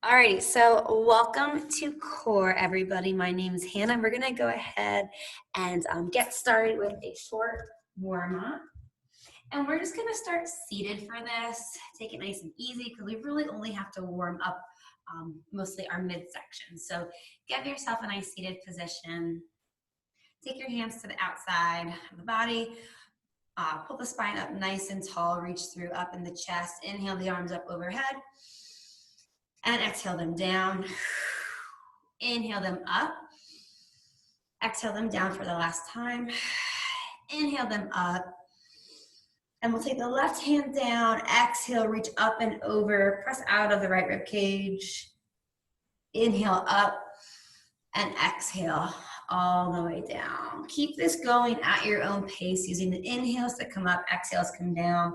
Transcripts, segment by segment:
Alrighty, so welcome to Core, everybody. My name is Hannah. We're gonna go ahead and get started with a short warm-up. And we're just gonna start seated for this. Take it nice and easy because we really only have to warm up mostly our midsection. So give yourself a nice seated position. Take your hands to the outside of the body. Pull the spine up nice and tall. Reach through up in the chest. Inhale the arms up overhead. And exhale them down. Inhale them up. Exhale them down for the last time. Inhale them up. And we'll take the left hand down. Exhale, reach up and over. Press out of the right rib cage. Inhale up. And exhale all the way down. Keep this going at your own pace, using the inhales to come up, exhales come down.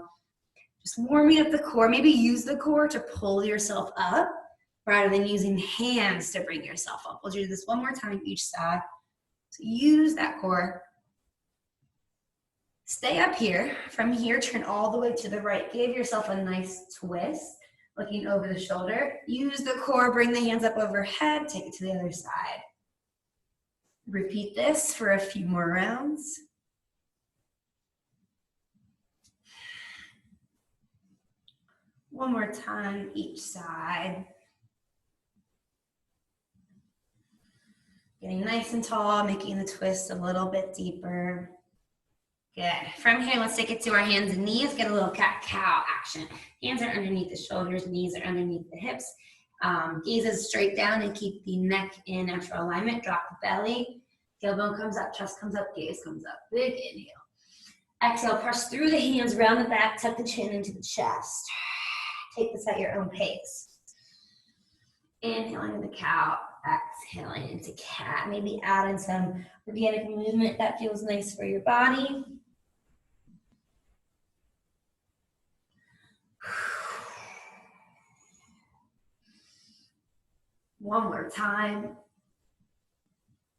Just warming up the core. Maybe use the core to pull yourself up rather than using hands to bring yourself up. We'll do this one more time each side. So use that core. Stay up here. From here, turn all the way to the right. Give yourself a nice twist, looking over the shoulder. Use the core, bring the hands up overhead, take it to the other side. Repeat this for a few more rounds. One more time each side. Getting nice and tall, making the twist a little bit deeper. Good. From here, let's take it to our hands and knees. Get a little cat-cow action. Hands are underneath the shoulders, knees are underneath the hips. Gaze is straight down and keep the neck in natural alignment. Drop the belly. Tailbone comes up, chest comes up, gaze comes up. Big inhale. Exhale, press through the hands, round the back, tuck the chin into the chest. Take this at your own pace. Inhaling into cow, exhaling into cat. Maybe add in some organic movement that feels nice for your body. One more time.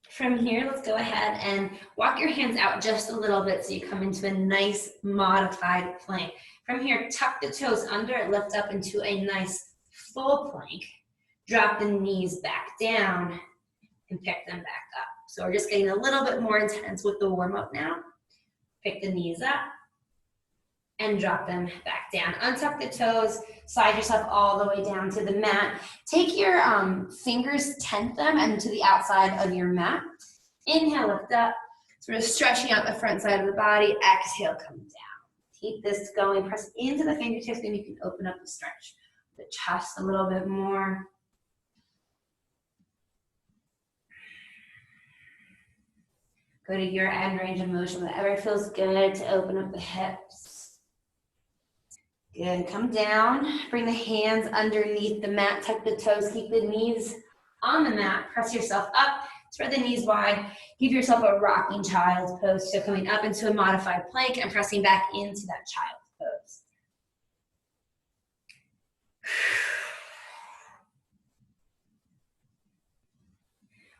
From here, let's go ahead and walk your hands out just a little bit so you come into a nice modified plank. From here, tuck the toes under, lift up into a nice full plank. Drop the knees back down and pick them back up. So we're just getting a little bit more intense with the warm-up now. Pick the knees up and drop them back down. Untuck the toes, slide yourself all the way down to the mat. Take your fingers, tent them into the outside of your mat. Inhale, lift up, sort of stretching out the front side of the body. Exhale, come down. Keep this going. Press into the fingertips, then you can open up the stretch. The chest a little bit more. Go to your end range of motion, whatever feels good to open up the hips. Good, come down, bring the hands underneath the mat, tuck the toes, keep the knees on the mat, press yourself up, spread the knees wide, give yourself a rocking child's pose, so coming up into a modified plank and pressing back into that child's pose.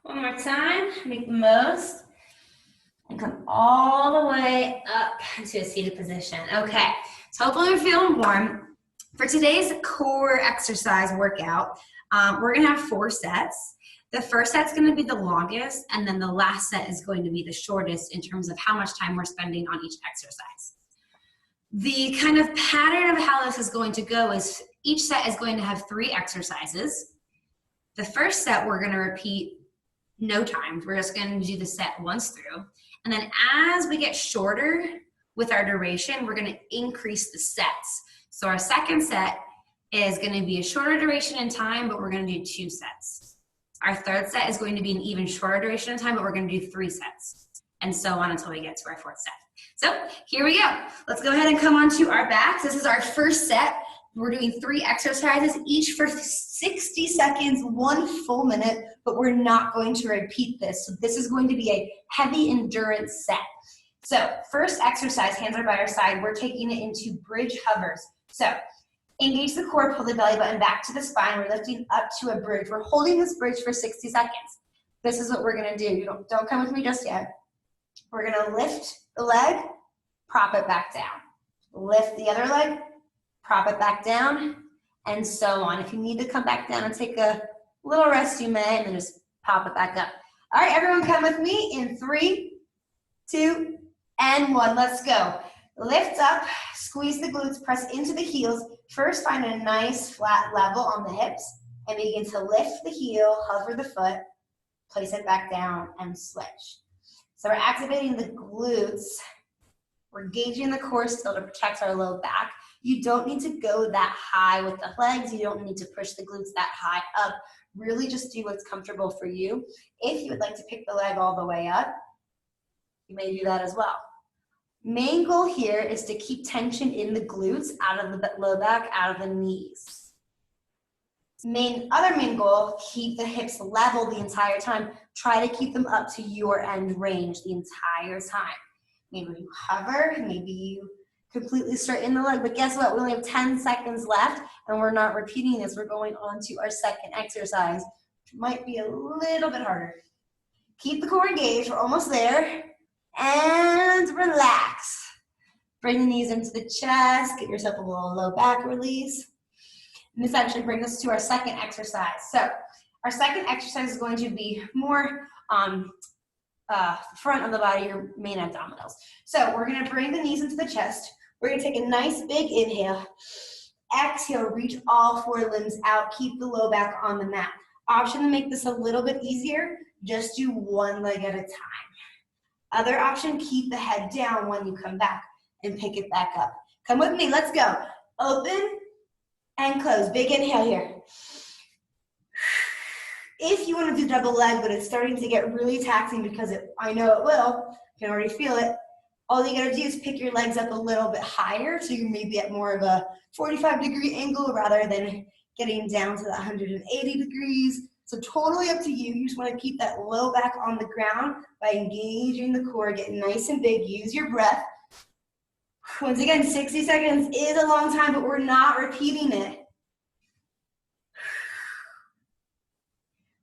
One more time, make the most. And come all the way up to a seated position. Okay, so hopefully you're feeling warm. For today's core exercise workout, we're gonna have 4 sets. The first set's gonna be the longest, and then the last set is going to be the shortest in terms of how much time we're spending on each exercise. The kind of pattern of how this is going to go is each set is going to have 3 exercises. The first set we're gonna repeat no times. We're just gonna do the set once through. And then as we get shorter with our duration, we're gonna increase the sets. So our second set is gonna be a shorter duration in time, but we're gonna do 2 sets. Our third set is going to be an even shorter duration in time, but we're gonna do 3 sets. And so on until we get to our 4th set. So here we go. Let's go ahead and come onto our backs. This is our first set. We're doing 3 exercises, each for 60 seconds, 1 full minute, but we're not going to repeat this. So this is going to be a heavy endurance set. So first exercise, hands are by our side. We're taking it into bridge hovers. So engage the core, pull the belly button back to the spine. We're lifting up to a bridge. We're holding this bridge for 60 seconds. This is what we're gonna do. You don't come with me just yet. We're gonna lift the leg, prop it back down. Lift the other leg, prop it back down, and so on. If you need to come back down and take a little rest, you may, and then just pop it back up. All right, everyone come with me in 3, 2, and 1. Let's go. Lift up, squeeze the glutes, press into the heels. First, find a nice flat level on the hips and begin to lift the heel, hover the foot, place it back down, and switch. So we're activating the glutes. We're engaging the core still to protect our low back. You don't need to go that high with the legs. You don't need to push the glutes that high up. Really just do what's comfortable for you. If you would like to pick the leg all the way up, you may do that as well. Main goal here is to keep tension in the glutes, out of the low back, out of the knees. Other main goal, keep the hips level the entire time. Try to keep them up to your end range the entire time. Maybe you hover, maybe you completely straighten the leg, but guess what? We only have 10 seconds left, and we're not repeating this. We're going on to our second exercise, which might be a little bit harder. Keep the core engaged. We're almost there. And relax. Bring the knees into the chest. Give yourself a little low back release. And this actually brings us to our second exercise. So our second exercise is going to be more front of the body, your main abdominals. So we're going to bring the knees into the chest. We're going to take a nice big inhale. Exhale, reach all 4 limbs out. Keep the low back on the mat. Option to make this a little bit easier, just do one leg at a time. Other option, keep the head down when you come back and pick it back up. Come with me, let's go. Open and close. Big inhale here. If you want to do double leg, but it's starting to get really taxing because I know it will, you can already feel it. All you gotta do is pick your legs up a little bit higher, so you're maybe at more of a 45-degree angle rather than getting down to the 180 degrees. So totally up to you. You just want to keep that low back on the ground by engaging the core, getting nice and big. Use your breath. Once again, 60 seconds is a long time, but we're not repeating it.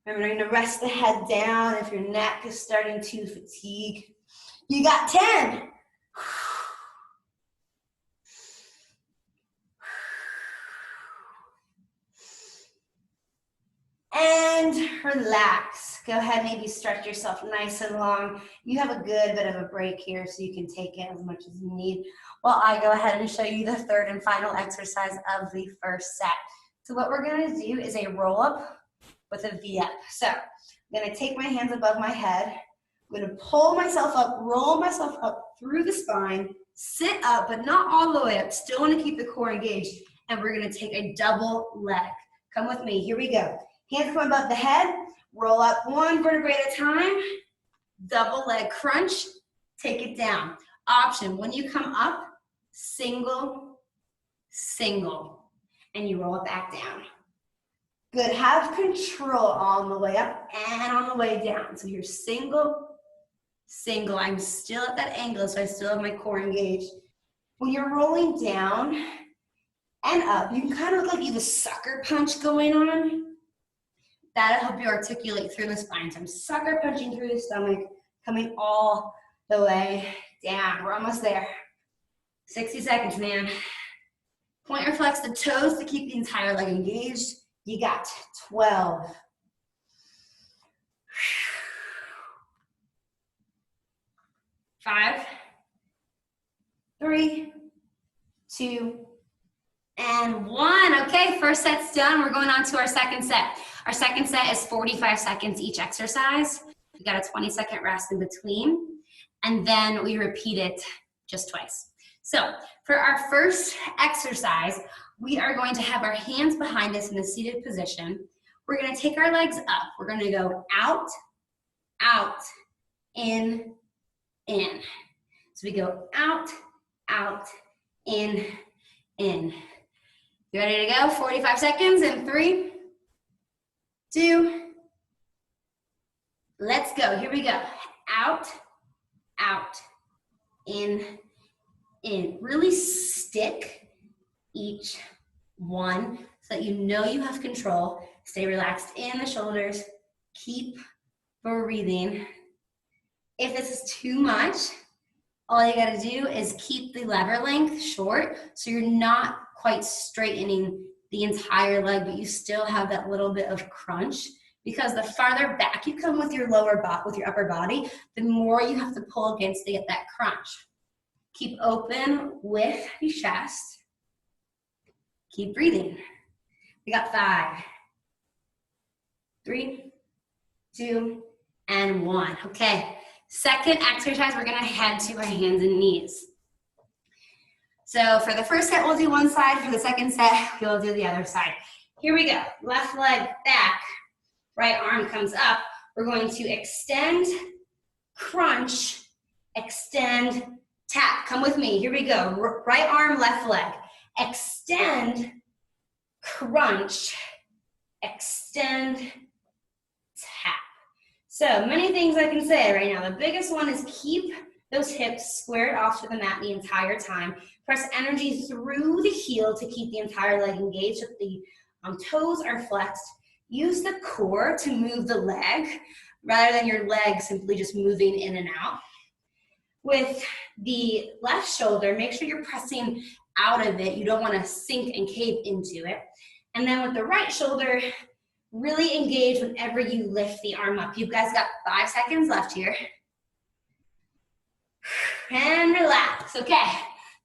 Remembering to rest the head down if your neck is starting to fatigue. You got 10. And relax. Go ahead, maybe stretch yourself nice and long. You have a good bit of a break here, so you can take it as much as you need while I go ahead and show you the third and final exercise of the first set. So what we're going to do is a roll up with a V up. So I'm going to take my hands above my head. I'm going to pull myself up, roll myself up through the spine, sit up, but not all the way up. Still want to keep the core engaged. And we're going to take a double leg. Come with me. Here we go. Hands come above the head. Roll up 1 vertebrae at a time. Double leg crunch. Take it down. Option, when you come up, single, single. And you roll it back down. Good. Have control on the way up and on the way down. So you're single, single. I'm still at that angle, so I still have my core engaged. When you're rolling down and up, you can kind of look like you have a sucker punch going on. That'll help you articulate through the spine. So I'm sucker punching through the stomach, coming all the way down. We're almost there. 60 seconds, man. Point or flex the toes to keep the entire leg engaged. You got 12. 5, 3, 2, and 1. Okay, first set's done. We're going on to our second set. Our second set is 45 seconds each exercise. We got a 20-second rest in between, and then we repeat it just twice. So for our first exercise, we are going to have our hands behind us in a seated position. We're going to take our legs up. We're going to go out, out, in, in. So we go out, out, in, in. You ready to go? 45 seconds in 3, 2, let's go. Here we go. Out, out, in, in. Really stick each one so that you know you have control. Stay relaxed in the shoulders. Keep breathing. If this is too much, all you gotta do is keep the lever length short so you're not quite straightening the entire leg, but you still have that little bit of crunch, because the farther back you come with your upper body, the more you have to pull against to get that crunch. Keep open with your chest. Keep breathing. We got 5, 3, 2, and 1. Okay, second exercise, we're gonna head to our hands and knees. So for the first set, we'll do one side. For the second set, we'll do the other side. Here we go. Left leg back, right arm comes up. We're going to extend, crunch, extend, tap. Come with me. Here we go. Right arm, left leg. Extend, crunch, extend, tap. So many things I can say right now. The biggest one is keep those hips squared off to the mat the entire time. Press energy through the heel to keep the entire leg engaged so the toes are flexed. Use the core to move the leg rather than your leg simply just moving in and out. With the left shoulder, make sure you're pressing out of it. You don't want to sink and cave into it. And then with the right shoulder, really engage whenever you lift the arm up. You guys got 5 seconds left here. And relax. Okay,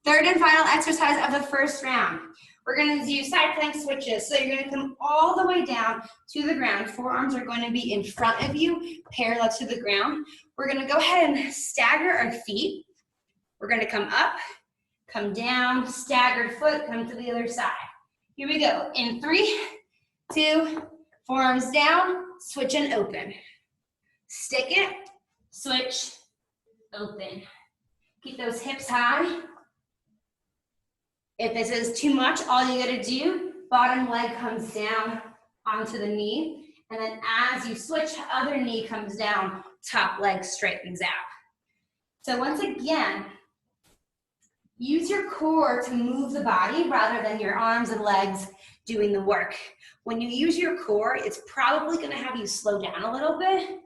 third and final exercise of the first round. We're going to do side plank switches. So you're going to come all the way down to the ground. Forearms are going to be in front of you, parallel to the ground. We're going to go ahead and stagger our feet. We're going to come up, come down, staggered foot, come to the other side. Here we go. In 3, 2, forearms down, switch and open. Stick it, switch, open. Keep those hips high. If this is too much, all you gotta do, bottom leg comes down onto the knee, and then as you switch, other knee comes down, top leg straightens out. So once again, use your core to move the body rather than your arms and legs doing the work. When you use your core, it's probably gonna have you slow down a little bit,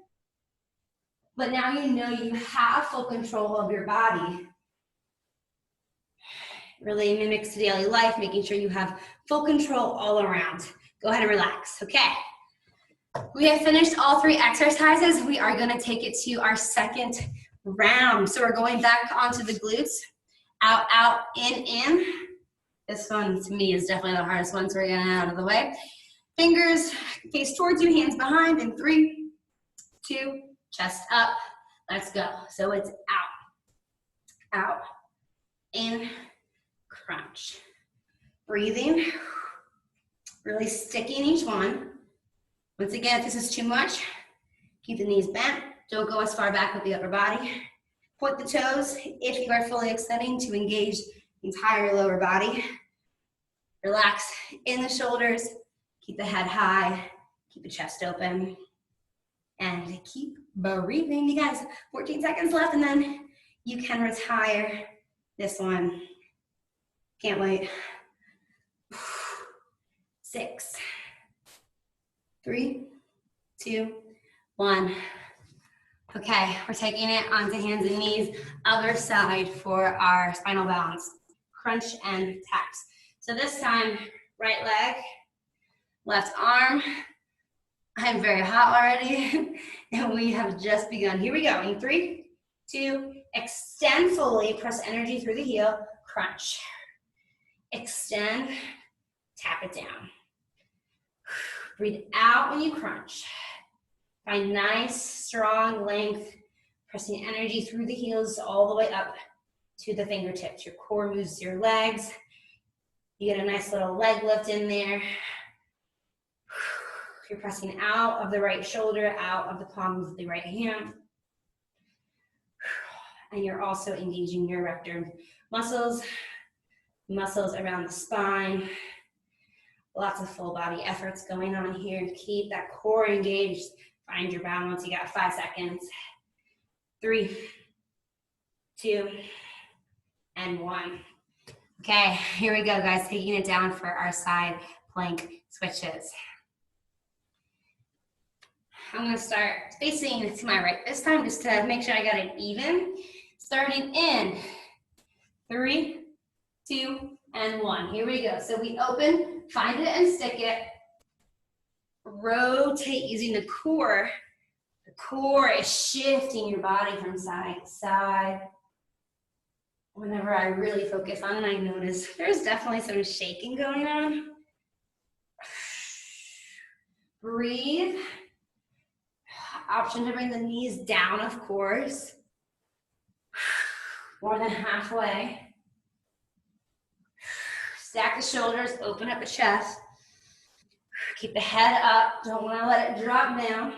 but now you know you have full control of your body. Really mimics daily life, making sure you have full control all around. Go ahead and relax, okay? We have finished all 3 exercises. We are gonna take it to our second round. So we're going back onto the glutes. Out, out, in. This one, to me, is definitely the hardest one, so we're getting out of the way. Fingers face towards you, hands behind, in 3, 2, chest up. Let's go. So it's out, in, crunch. Breathing, really sticking each one. Once again, if this is too much, keep the knees bent. Don't go as far back with the upper body. Point the toes if you are fully extending to engage the entire lower body. Relax in the shoulders. Keep the head high. Keep the chest open. And keep breathing. You guys, 14 seconds left, and then you can retire this one. Can't wait. 6, 3, 2, 1. Okay, we're taking it onto hands and knees. Other side for our spinal balance. Crunch and taps. So this time, right leg, left arm. I'm very hot already, and we have just begun. Here we go. In 3, 2, extend fully. Press energy through the heel. Crunch. Extend, tap it down. Breathe out when you crunch. Find nice, strong length, pressing energy through the heels all the way up to the fingertips. Your core moves your legs. You get a nice little leg lift in there. You're pressing out of the right shoulder, out of the palm of the right hand. And you're also engaging your erector muscles around the spine. Lots of full body efforts going on here. Keep that core engaged. Find your balance. You got 5 seconds. 3, 2, and 1. Okay, here we go, guys. Taking it down for our side plank switches. I'm gonna start facing to my right this time, just to make sure I got it even. Starting in 3, 2, and 1. Here we go. So we open find it and stick it. Rotate using the core. The core is shifting your body from side to side. Whenever I really focus on it, I notice there's definitely some shaking going on. Breathe. Option to bring the knees down, of course. More than halfway. Stack the shoulders, open up the chest. Keep the head up, don't want to let it drop down.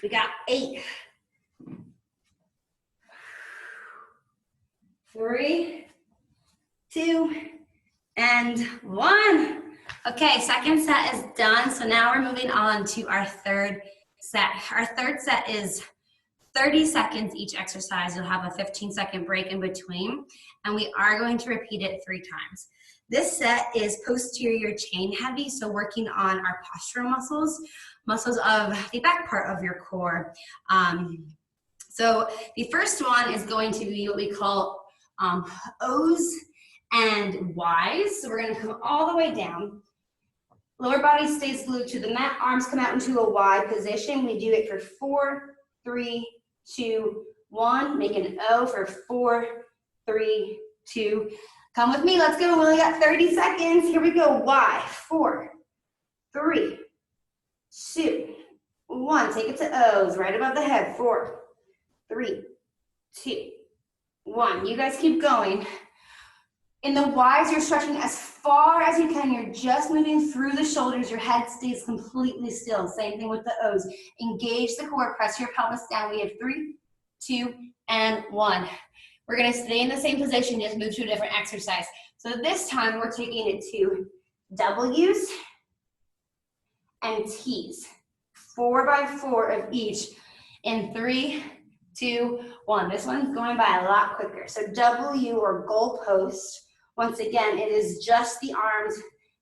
We got 8. 3, 2, and 1. Okay, second set is done. So now we're moving on to our third set. Our third set is 30 seconds each exercise. You'll have a 15-second break in between, and we are going to repeat it 3 times. This set is posterior chain heavy, so working on our postural muscles of the back part of your core. So the first one is going to be what we call O's and Y's. So we're going to come all the way down. Lower body stays glued to the mat. Arms come out into a Y position. We do it for 4, 3, 2, 1. Make an O for 4, 3, 2. Come with me. Let's go. We only got 30 seconds. Here we go. Y. 4, 3, 2, 1. Take it to O's right above the head. 4, 3, 2, 1. You guys keep going. In the Y's, you're stretching as far as you can. You're just moving through the shoulders. Your head stays completely still. Same thing with the O's. Engage the core. Press your pelvis down. We have 3, 2, and 1. We're going to stay in the same position, just move to a different exercise. So this time, we're taking it to W's and T's. 4 by 4 of each in 3, 2, 1. This one's going by a lot quicker. So W or goal post. Once again, it is just the arms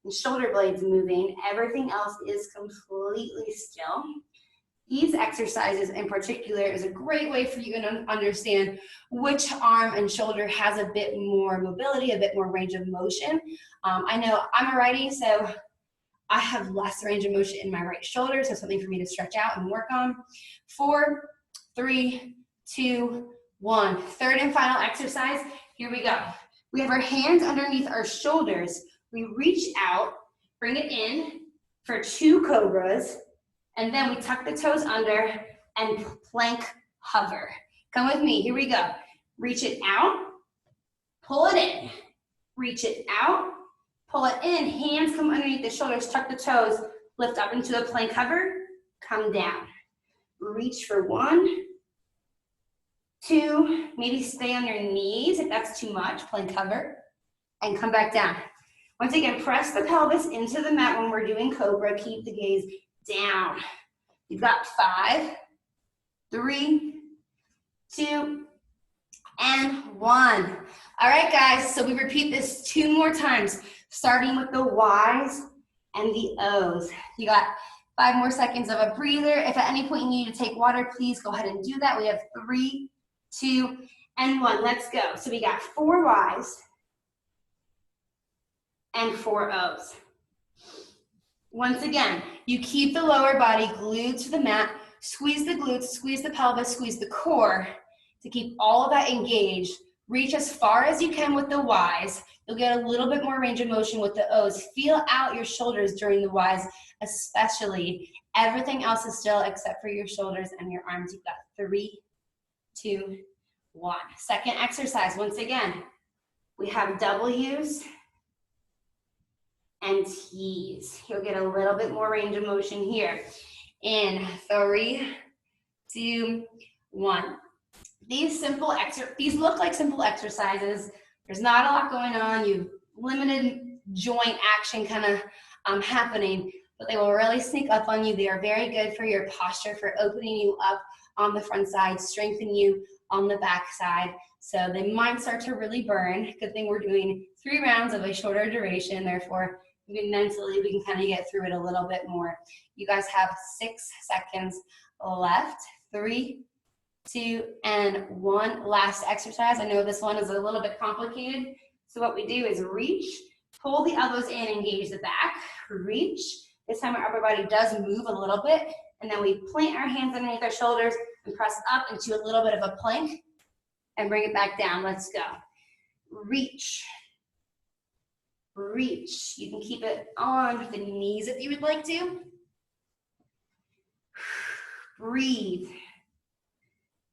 and shoulder blades moving. Everything else is completely still. These exercises in particular is a great way for you to understand which arm and shoulder has a bit more mobility, a bit more range of motion. I know I'm a righty, so I have less range of motion in my right shoulder, so something for me to stretch out and work on. 4, 3, 2, 1. Third and final exercise. Here we go. We have our hands underneath our shoulders. We reach out, bring it in for 2 cobras, and then we tuck the toes under and plank hover. Come with me. Here we go. Reach it out, pull it in. Reach it out, pull it in. Hands come underneath the shoulders, tuck the toes, lift up into a plank hover, come down. Reach for 1, 2, maybe stay on your knees if that's too much, plank hover, and come back down. Once again, press the pelvis into the mat when we're doing cobra. Keep the gaze down. You've got 5, 3, 2, and 1. All right, guys, so we repeat this 2 more times, starting with the Y's and the O's. You got 5 more seconds of a breather. If at any point you need to take water, please go ahead and do that. We have 3, 2, and 1. Let's go. So we got 4 Y's and 4 O's. Once again, you keep the lower body glued to the mat, squeeze the glutes, squeeze the pelvis, squeeze the core to keep all of that engaged. Reach as far as you can with the Y's. You'll get a little bit more range of motion with the O's. Feel out your shoulders during the Y's, especially. Everything else is still except for your shoulders and your arms. You've got 3, 2, 1. Second exercise, once again, we have W's and T's. You'll get a little bit more range of motion here. In 3, 2, 1. These look like simple exercises. There's not a lot going on. You've limited joint action kind of happening, but they will really sneak up on you. They are very good for your posture, for opening you up on the front side, strengthen you on the back side. So they might start to really burn. Good thing we're doing 3 rounds of a shorter duration. Therefore, even mentally, we can kind of get through it a little bit more. You guys have 6 seconds left. 3, 2, and 1. Last exercise. I know this one is a little bit complicated, So what we do is reach, pull the elbows in, engage the back, reach. This time our upper body does move a little bit, and then we plant our hands underneath our shoulders and press up into a little bit of a plank and bring it back down. Let's go. Reach. Reach. You can keep it on the knees if you would like to. Breathe.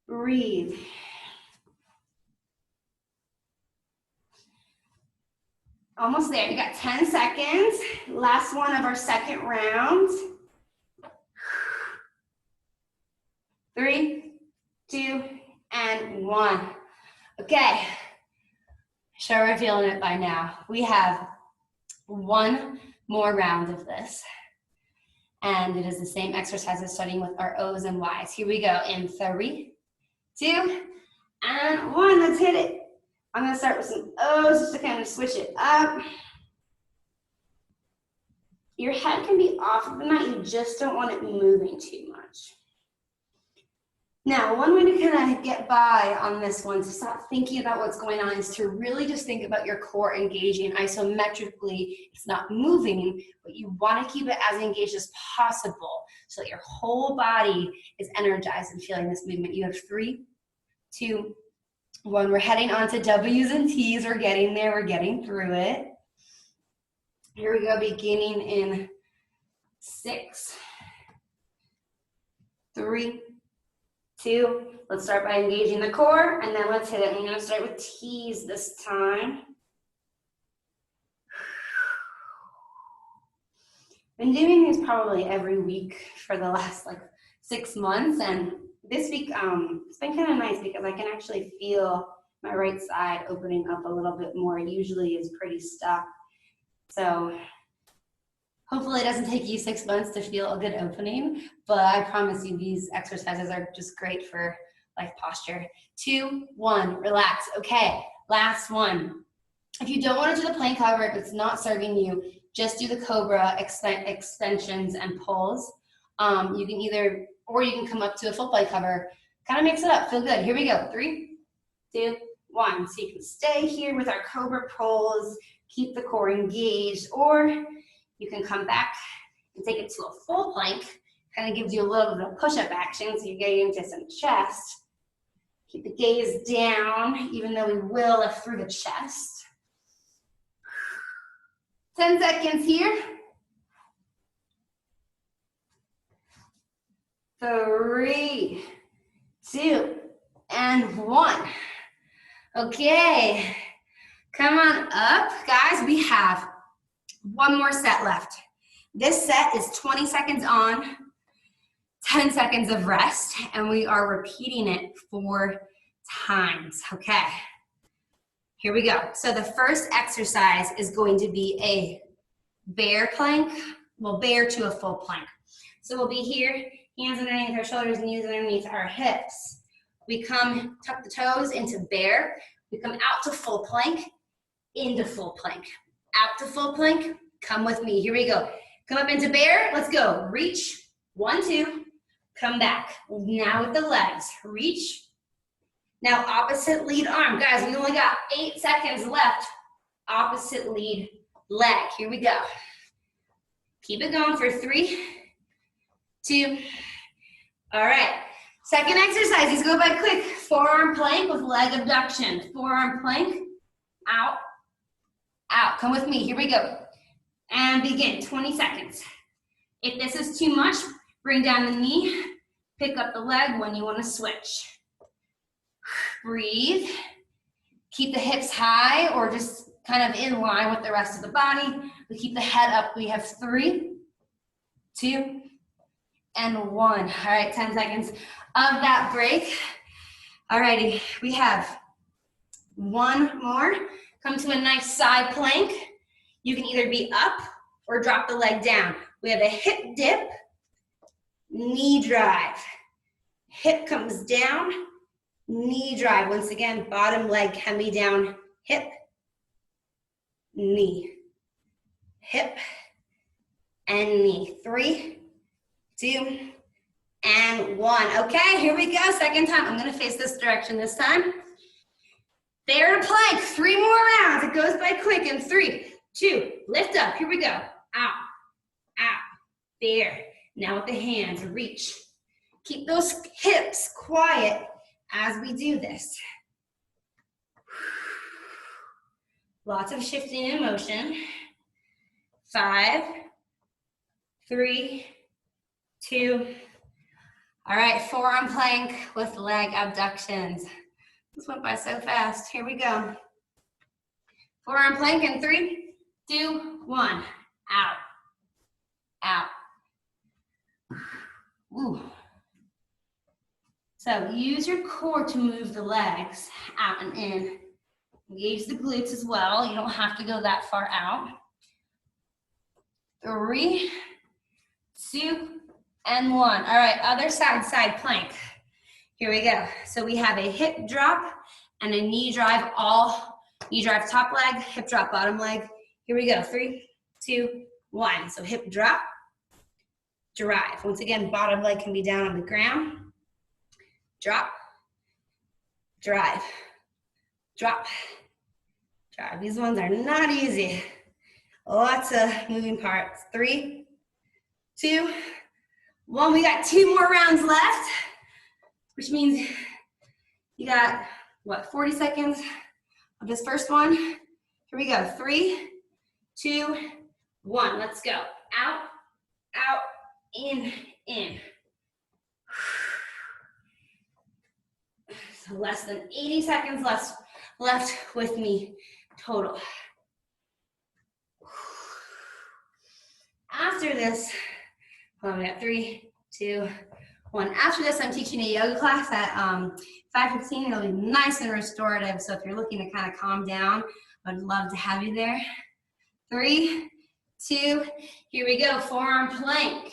Breathe. Almost there. You got 10 seconds. Last one of our second round. 3, 2, and 1. Okay. Sure, we're feeling it by now. We have one more round of this. And it is the same exercise as starting with our O's and Y's. Here we go in 3, 2, and 1. Let's hit it. I'm going to start with some O's just to kind of switch it up. Your head can be off of the mat. You just don't want it moving too much. Now, one way to kind of get by on this one, to stop thinking about what's going on, is to really just think about your core engaging isometrically. It's not moving, but you want to keep it as engaged as possible so that your whole body is energized and feeling this movement. You have 3, 2, 1. We're heading on to W's and T's. We're getting there. We're getting through it. Here we go, beginning in 6, 3, 2. Let's start by engaging the core, and then let's hit it. I'm going to start with T's this time. Been doing these probably every week for the last 6 months, and this week it's been kind of nice because I can actually feel my right side opening up a little bit more. It usually is pretty stuck. So hopefully it doesn't take you 6 months to feel a good opening, but I promise you these exercises are just great for posture. 2, 1, relax. Okay, last one. If you don't want to do the plank, however, if it's not serving you, just do the cobra extensions and pulls. You can either, or you can come up to a full plank cover. Kind of mix it up, feel good. Here we go, 3, 2, 1. So you can stay here with our cobra pulls, keep the core engaged, or you can come back and take it to a full plank. Kind of gives you a little bit of push-up action, so you're getting into some chest. Keep the gaze down, even though we will lift through the chest. 10 seconds here. 3, 2, and 1. Okay, come on up. Guys, we have one more set left. This set is 20 seconds on, 10 seconds of rest, and we are repeating it 4 times, okay? Here we go. So the first exercise is going to be a bear plank. Well, bear to a full plank. So we'll be here, hands underneath our shoulders, knees underneath our hips. We come, tuck the toes into bear. We come out to full plank, into full plank. Out to full plank, come with me. Here we go. Come up into bear, let's go. Reach, 1, 2, come back. Now with the legs, reach. Now opposite lead arm. Guys, we only got 8 seconds left. Opposite lead leg, here we go. Keep it going for 3, 2, all right. Second exercise, these go by quick. Forearm plank with leg abduction. Forearm plank, out, out. Come with me, here we go. And begin, 20 seconds. If this is too much, bring down the knee, pick up the leg when you want to switch. Breathe. Keep the hips high or just kind of in line with the rest of the body. We keep the head up. We have 3, 2, and 1. All right, 10 seconds of that break. Alrighty, we have one more. Come to a nice side plank. You can either be up or drop the leg down. We have a hip dip, knee drive. Hip comes down, knee drive. Once again, bottom leg can be down, hip, knee, hip, and knee. 3, 2, and 1. Okay, here we go. Second time. I'm going to face this direction this time. There to plank. 3 more rounds. It goes by quick in 3, 2, lift up. Here we go. Out, out. There. Now with the hands, reach. Keep those hips quiet as we do this. Lots of shifting in motion. 5, 3, 2. All right, forearm plank with leg abductions. This went by so fast. Here we go. Forearm plank in 3, 2, 1. Out, out. Ooh. So use your core to move the legs out and in. Engage the glutes as well. You don't have to go that far out. 3, 2, and 1. All right, other side plank. Here we go. So we have a hip drop and a knee drive, knee drive top leg, hip drop bottom leg. Here we go. 3, 2, 1. So hip drop, drive. Once again, bottom leg can be down on the ground. Drop, drive, drop, drive. These ones are not easy. Lots of moving parts. 3, 2, 1. We got 2 more rounds left, which means you got, what, 40 seconds of this first one. Here we go. 3, 2, 1. Let's go. Out, out, in, in. So less than 80 seconds left with me total. After this, well, we got 3, 2, 1. After this, I'm teaching a yoga class at 5:15. It'll be nice and restorative. So if you're looking to kind of calm down, I'd love to have you there. 3, 2, here we go. Forearm plank,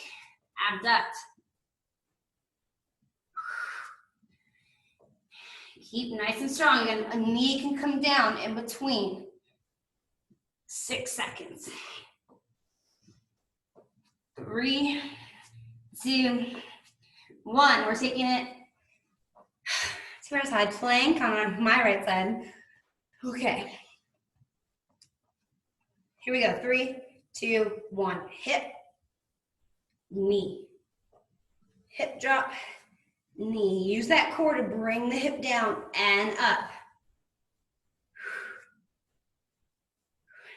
abduct. Keep nice and strong. Again, a knee can come down in between. 6 seconds. 3, 2, 1. We're taking it to our side plank on my right side. Okay. Here we go. 3, 2, 1. Hip, knee. Hip drop, knee. Use that core to bring the hip down and up.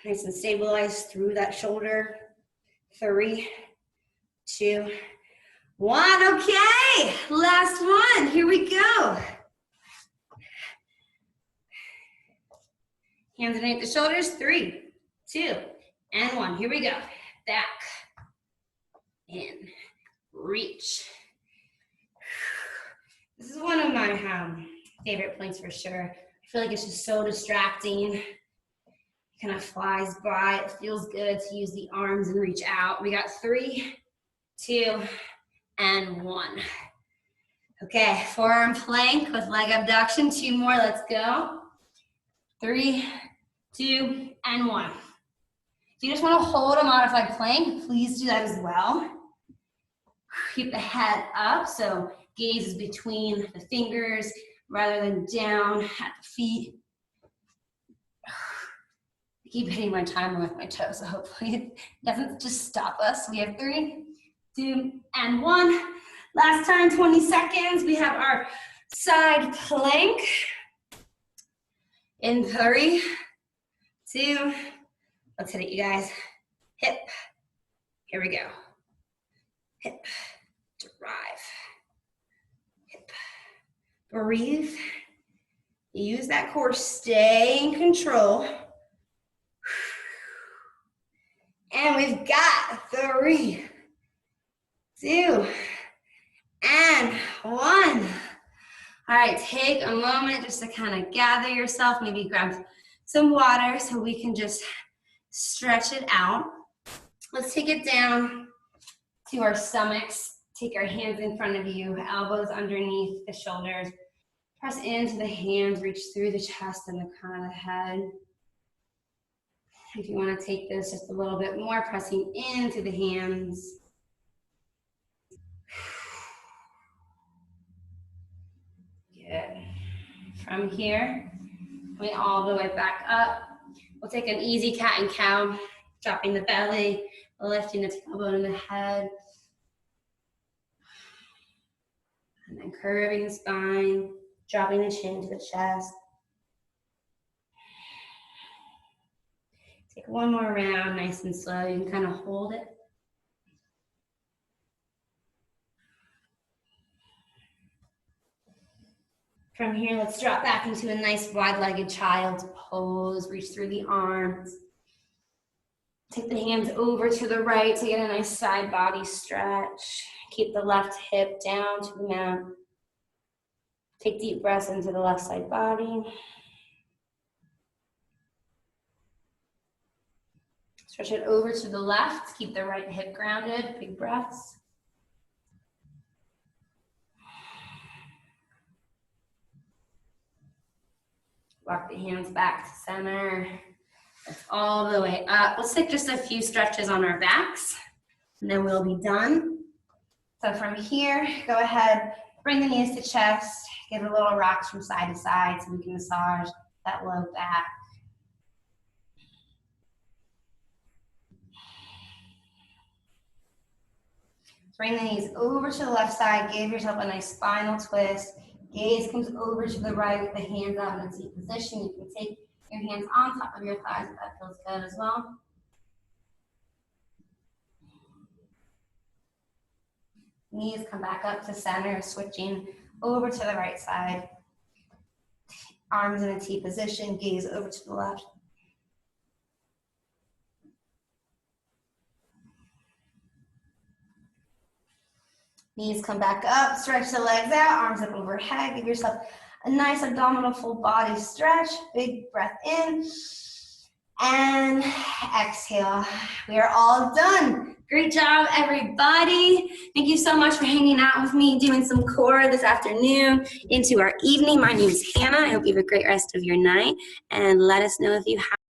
Nice and stabilized through that shoulder. 3, 2, 1. Okay, last one. Here we go. Hands underneath the shoulders. 3, 2, and 1. Here we go. Back, in, reach. This is one of my favorite planks for sure. I feel like it's just so distracting. It kind of flies by. It feels good to use the arms and reach out. We got 3, 2, and 1. Okay, forearm plank with leg abduction. 2 more, let's go. 3, 2, and 1. If you just want to hold a modified plank, please do that as well. Keep the head up, so gaze is between the fingers rather than down at the feet. I keep hitting my timer with my toe, so hopefully it doesn't just stop us. We have 3, 2, and 1. Last time, 20 seconds. We have our side plank. In 3, 2, let's hit it, you guys. Hip. Here we go. Hip. Drive. Hip. Breathe. Use that core. Stay in control. And we've got 3, 2, and 1. All right, take a moment just to kind of gather yourself. Maybe grab some water so we can just stretch it out. Let's take it down to our stomachs. Take our hands in front of you, elbows underneath the shoulders. Press into the hands, reach through the chest and the crown of the head. If you want to take this just a little bit more, pressing into the hands. Good. From here, Coming all the way back up. We'll take an easy cat and cow, dropping the belly, lifting the tailbone and the head. And then curving the spine, dropping the chin to the chest. Take one more round, nice and slow. You can kind of hold it. From here, let's drop back into a nice wide-legged child's pose. Reach through the arms. Take the hands over to the right to get a nice side body stretch. Keep the left hip down to the mat. Take deep breaths into the left side body. Stretch it over to the left. Keep the right hip grounded. Big breaths. Walk the hands back to center. Lift all the way up. Let's take just a few stretches on our backs, and then we'll be done. So from here, go ahead, bring the knees to chest. Give a little rocks from side to side so we can massage that low back. Bring the knees over to the left side. Give yourself a nice spinal twist. Gaze comes over to the right with the hands out in a seat position. You can take your hands on top of your thighs if that feels good as well. Knees come back up to center, switching over to the right side. Arms in a T position, gaze over to the left. Knees come back up, stretch the legs out, arms up overhead. Give yourself a nice abdominal full body stretch. Big breath in and exhale. We are all done. Great job, everybody. Thank you so much for hanging out with me, doing some core this afternoon into our evening. My name is Hannah. I hope you have a great rest of your night, and let us know if you have